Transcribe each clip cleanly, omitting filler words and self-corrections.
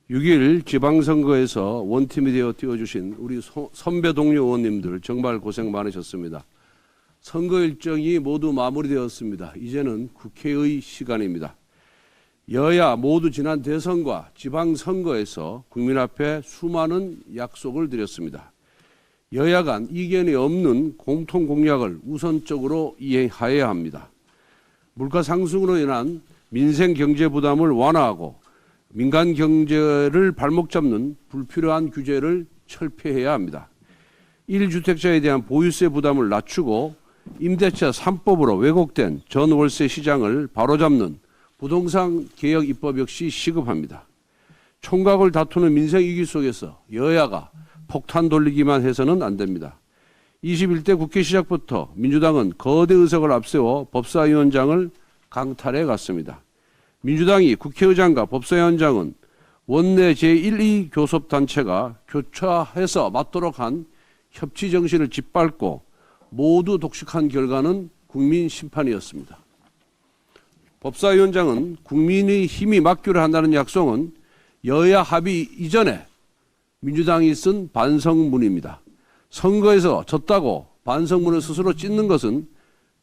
6일 지방선거에서 원팀이 되어 뛰어주신 우리 선배 동료 의원님들 정말 고생 많으셨습니다. 선거 일정이 모두 마무리되었습니다. 이제는 국회의 시간입니다. 여야 모두 지난 대선과 지방선거에서 국민 앞에 수많은 약속을 드렸습니다. 여야 간 이견이 없는 공통 공약을 우선적으로 이행하여야 합니다. 물가 상승으로 인한 민생 경제 부담을 완화하고 민간 경제를 발목 잡는 불필요한 규제를 철폐해야 합니다. 1주택자에 대한 보유세 부담을 낮추고 임대차 3법으로 왜곡된 전월세 시장을 바로잡는 부동산 개혁 입법 역시 시급합니다. 총각을 다투는 민생 위기 속에서 여야가 폭탄 돌리기만 해서는 안 됩니다. 21대 국회 시작부터 민주당은 거대 의석을 앞세워 법사위원장을 강탈해 갔습니다. 민주당이 국회의장과 법사위원장은 원내 제1, 2교섭단체가 교차해서 맞도록 한 협치 정신을 짓밟고 모두 독식한 결과는 국민 심판이었습니다. 법사위원장은 국민의 힘이 막기로 한다는 약속은 여야 합의 이전에 민주당이 쓴 반성문입니다. 선거에서 졌다고 반성문을 스스로 찢는 것은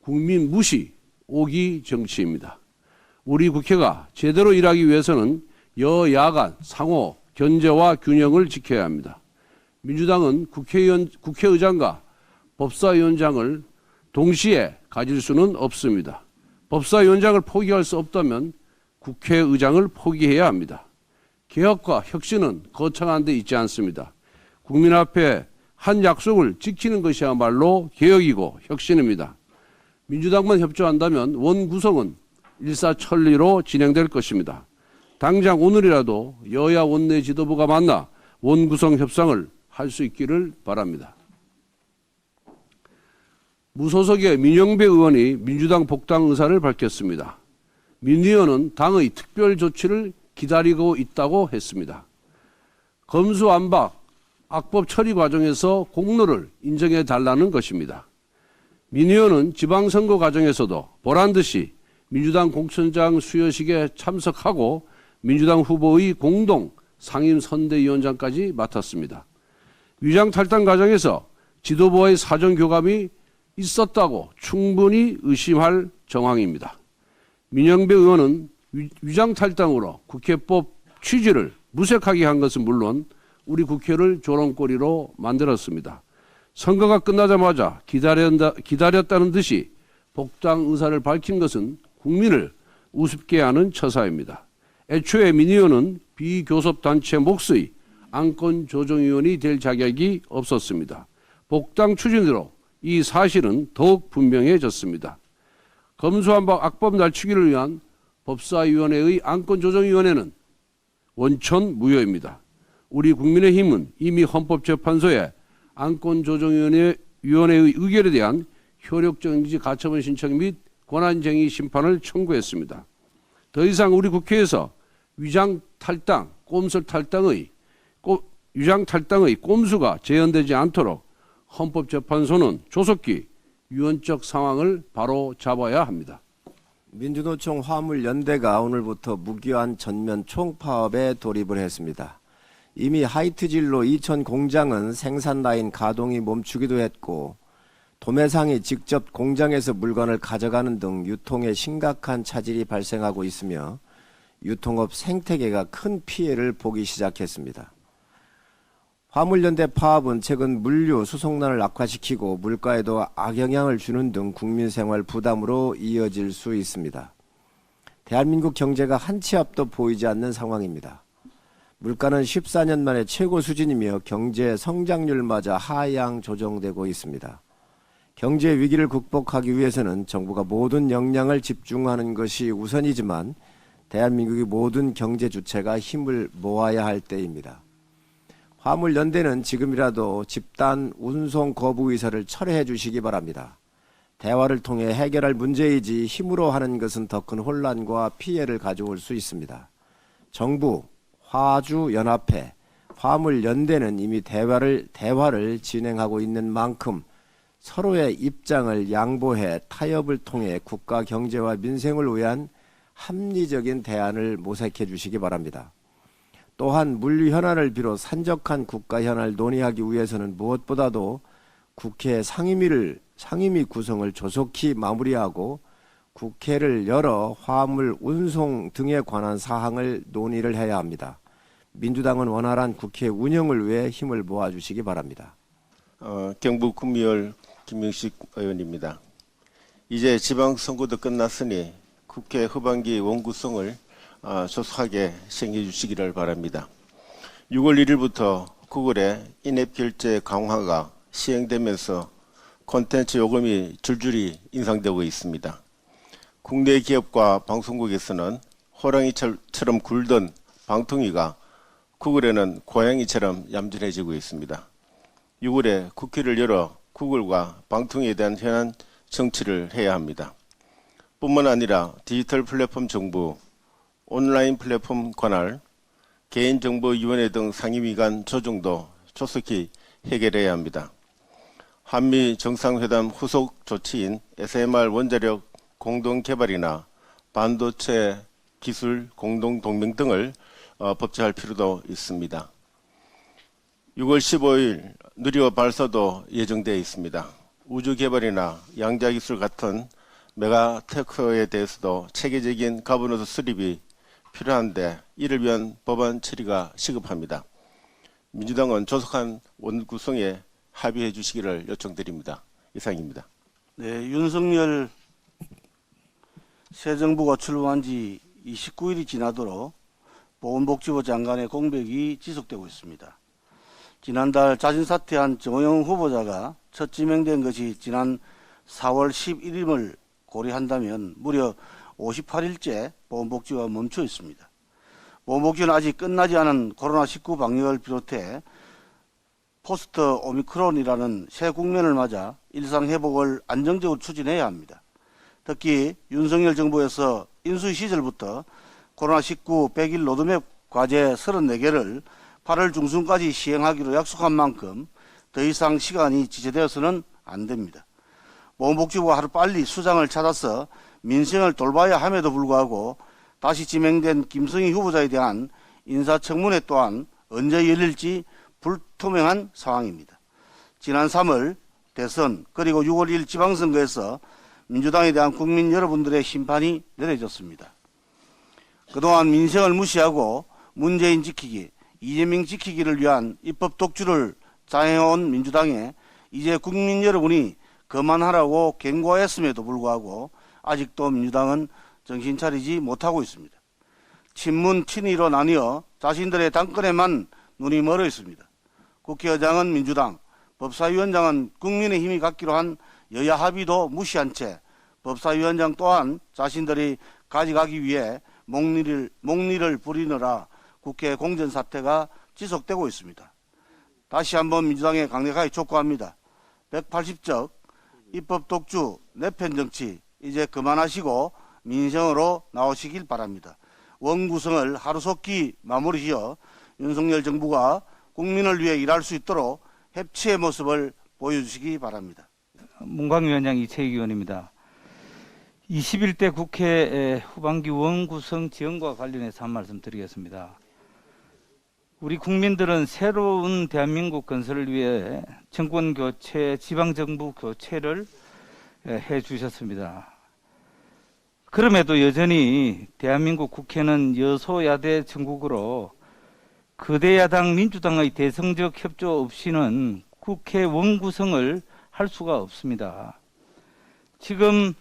국민 무시, 오기 정치입니다. 우리 국회가 제대로 일하기 위해서는 여야 간 상호 견제와 균형을 지켜야 합니다. 민주당은 국회의장과 법사위원장을 동시에 가질 수는 없습니다. 법사위원장을 포기할 수 없다면 국회의장을 포기해야 합니다. 개혁과 혁신은 거창한 데 있지 않습니다. 국민 앞에 한 약속을 지키는 것이야말로 개혁이고 혁신입니다. 민주당만 협조한다면 원구성은 일사천리로 진행될 것입니다. 당장 오늘이라도 여야 원내 지도부가 만나 원구성 협상을 할 수 있기를 바랍니다. 무소속의 민영배 의원이 민주당 복당 의사를 밝혔습니다. 민 의원은 당의 특별 조치를 기다리고 있다고 했습니다. 검수완박, 악법 처리 과정에서 공로를 인정해 달라는 것입니다. 민 의원은 지방선거 과정에서도 보란듯이 민주당 공천장 수여식에 참석하고 민주당 후보의 공동 상임선대위원장까지 맡았습니다. 위장탈당 과정에서 지도부와의 사전 교감이 있었다고 충분히 의심할 정황입니다. 민영배 의원은 위장탈당으로 국회법 취지를 무색하게 한 것은 물론 우리 국회를 조롱거리로 만들었습니다. 선거가 끝나자마자 기다렸다는 듯이 복당 의사를 밝힌 것은 국민을 우습게 하는 처사입니다. 애초에 민 의원은 비교섭단체 몫의 안건조정위원이 될 자격이 없었습니다. 복당 추진으로 이 사실은 더욱 분명해졌습니다. 검수완박 악법 날치기를 위한 법사위원회의 안건조정위원회는 원천 무효입니다. 우리 국민의힘은 이미 헌법재판소에 안건조정위원회의 의결에 대한 효력정지 가처분 신청 및 권한쟁의 심판을 청구했습니다. 더 이상 우리 국회에서 위장탈당, 위장탈당의 꼼수가 재현되지 않도록 헌법재판소는 조속히 유언적 상황을 바로 잡아야 합니다. 민주노총 화물연대가 오늘부터 무기한 전면 총파업에 돌입을 했습니다. 이미 하이트진로 이천 공장은 생산 라인 가동이 멈추기도 했고 도매상이 직접 공장에서 물건을 가져가는 등 유통에 심각한 차질이 발생하고 있으며 유통업 생태계가 큰 피해를 보기 시작했습니다. 화물연대 파업은 최근 물류 수송난을 악화시키고 물가에도 악영향을 주는 등 국민생활 부담으로 이어질 수 있습니다. 대한민국 경제가 한 치 앞도 보이지 않는 상황입니다. 물가는 14년 만에 최고 수준이며 경제 성장률마저 하향 조정되고 있습니다. 경제 위기를 극복하기 위해서는 정부가 모든 역량을 집중하는 것이 우선이지만 대한민국의 모든 경제 주체가 힘을 모아야 할 때입니다. 화물연대는 지금이라도 집단 운송 거부 의사를 철회해 주시기 바랍니다. 대화를 통해 해결할 문제이지 힘으로 하는 것은 더 큰 혼란과 피해를 가져올 수 있습니다. 정부, 화주연합회, 화물연대는 이미 대화를 진행하고 있는 만큼 서로의 입장을 양보해 타협을 통해 국가 경제와 민생을 위한 합리적인 대안을 모색해 주시기 바랍니다. 또한 물류 현안을 비롯 산적한 국가 현안을 논의하기 위해서는 무엇보다도 국회 상임위 구성을 조속히 마무리하고 국회를 열어 화물 운송 등에 관한 사항을 논의를 해야 합니다. 민주당은 원활한 국회 운영을 위해 힘을 모아주시기 바랍니다. 경북 구미을 김명식 의원입니다. 이제 지방선거도 끝났으니 국회 후반기 원구성을 조속하게 시행해 주시기를 바랍니다. 6월 1일부터 구글의 인앱 결제 강화가 시행되면서 콘텐츠 요금이 줄줄이 인상되고 있습니다. 국내 기업과 방송국에서는 호랑이처럼 굴던 방통위가 구글에는 고양이처럼 얌전해지고 있습니다. 6월에 국회를 열어 구글과 방통위에 대한 현안 정치를 해야 합니다. 뿐만 아니라 디지털 플랫폼 정부, 온라인 플랫폼 관할, 개인정보위원회 등 상임위 간 조정도 조속히 해결해야 합니다. 한미 정상회담 후속 조치인 SMR 원자력 공동개발이나 반도체 기술 공동동맹 등을 법제할 필요도 있습니다. 6월 15일 누리호 발사도 예정되어 있습니다. 우주개발이나 양자기술 같은 메가테크에 대해서도 체계적인 가버넌스 수립이 필요한데 이를 위한 법안 처리가 시급합니다. 민주당은 조속한 원구성에 합의해 주시기를 요청드립니다. 이상입니다. 네, 윤석열 새 정부가 출범한 지 29일이 지나도록 보건복지부 장관의 공백이 지속되고 있습니다. 지난달 자진 사퇴한 정호영 후보자가 첫 지명된 것이 지난 4월 11일을 고려한다면 무려 58일째 보건복지부가 멈춰 있습니다. 보건복지부는 아직 끝나지 않은 코로나19 방역을 비롯해 포스트 오미크론이라는 새 국면을 맞아 일상 회복을 안정적으로 추진해야 합니다. 특히 윤석열 정부에서 인수위 시절부터 코로나19 100일 로드맵 과제 34개를 8월 중순까지 시행하기로 약속한 만큼 더 이상 시간이 지체되어서는 안 됩니다. 보건복지부가 하루빨리 수장을 찾아서 민생을 돌봐야 함에도 불구하고 다시 지명된 김성희 후보자에 대한 인사청문회 또한 언제 열릴지 불투명한 상황입니다. 지난 3월 대선 그리고 6월 1일 지방선거에서 민주당에 대한 국민 여러분들의 심판이 내려졌습니다. 그동안 민생을 무시하고 문재인 지키기, 이재명 지키기를 위한 입법 독주를 자행해온 민주당에 이제 국민 여러분이 그만하라고 경고했음에도 불구하고 아직도 민주당은 정신 차리지 못하고 있습니다. 친문, 친이로 나뉘어 자신들의 당권에만 눈이 멀어 있습니다. 국회의장은 민주당, 법사위원장은 국민의힘이 갖기로 한 여야 합의도 무시한 채 법사위원장 또한 자신들이 가져가기 위해 목리를 부리느라 국회 공전사태가 지속되고 있습니다. 다시 한번 민주당에 강력하게 촉구합니다. 180적 입법 독주, 내편 정치 이제 그만하시고 민생으로 나오시길 바랍니다. 원구성을 하루속히 마무리지어 윤석열 정부가 국민을 위해 일할 수 있도록 협치의 모습을 보여주시기 바랍니다. 문광위원장 이채익 의원입니다. 21대 국회 후반기 원구성 지원과 관련해서 한 말씀 드리겠습니다. 우리 국민들은 새로운 대한민국 건설을 위해 정권 교체, 지방정부 교체를 해 주셨습니다. 그럼에도 여전히 대한민국 국회는 여소야대 정국으로 거대 야당 민주당의 대성적 협조 없이는 국회 원구성을 할 수가 없습니다. 지금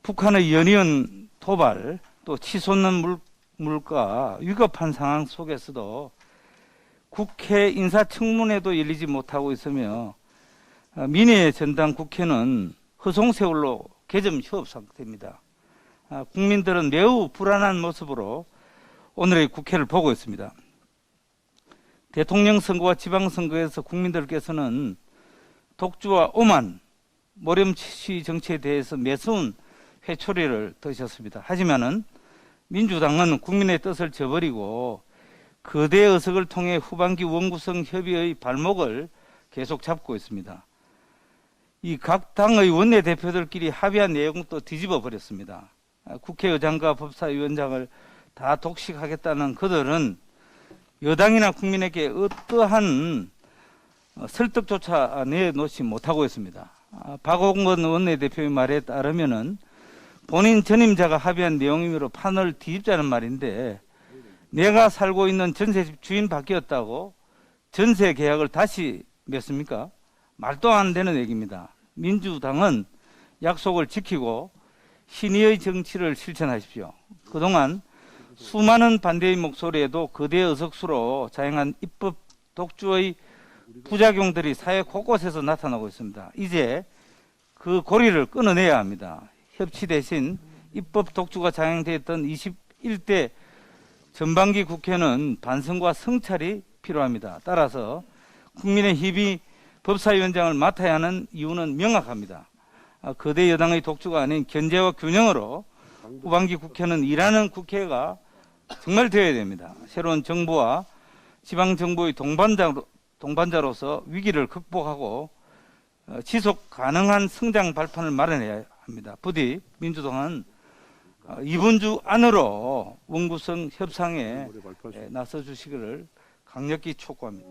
북한의 연이은 도발, 또 치솟는 물가, 위급한 상황 속에서도 국회 인사청문회도 열리지 못하고 있으며 민의의 전당 국회는 허송세월로 개점 휴업 상태입니다. 국민들은 매우 불안한 모습으로 오늘의 국회를 보고 있습니다. 대통령 선거와 지방선거에서 국민들께서는 독주와 오만, 모렴치 정치에 대해서 매서운 회초리를 드셨습니다. 하지만은 민주당은 국민의 뜻을 저버리고 거대 의석을 통해 후반기 원구성 협의의 발목을 계속 잡고 있습니다. 이 각 당의 원내대표들끼리 합의한 내용도 뒤집어 버렸습니다. 국회의장과 법사위원장을 다 독식하겠다는 그들은 여당이나 국민에게 어떠한 설득조차 내놓지 못하고 있습니다. 박홍근 원내대표의 말에 따르면은 본인 전임자가 합의한 내용이므로 판을 뒤집자는 말인데, 내가 살고 있는 전세집 주인 바뀌었다고 전세 계약을 다시 맺습니까? 말도 안 되는 얘기입니다. 민주당은 약속을 지키고 신의의 정치를 실천하십시오. 그동안 수많은 반대의 목소리에도 거대 의석수로 자행한 입법 독주의 부작용들이 사회 곳곳에서 나타나고 있습니다. 이제 그 고리를 끊어내야 합니다. 협치 대신 입법 독주가 자행되었던 21대 전반기 국회는 반성과 성찰이 필요합니다. 따라서 국민의힘이 법사위원장을 맡아야 하는 이유는 명확합니다. 거대 여당의 독주가 아닌 견제와 균형으로 후반기 국회는 일하는 국회가 정말 되어야 됩니다. 새로운 정부와 지방정부의 동반자로서 위기를 극복하고 지속 가능한 성장 발판을 마련해야 합니다. 부디 민주당은 이번 주 안으로 원구성 협상에 나서 주시기를 강력히 촉구합니다.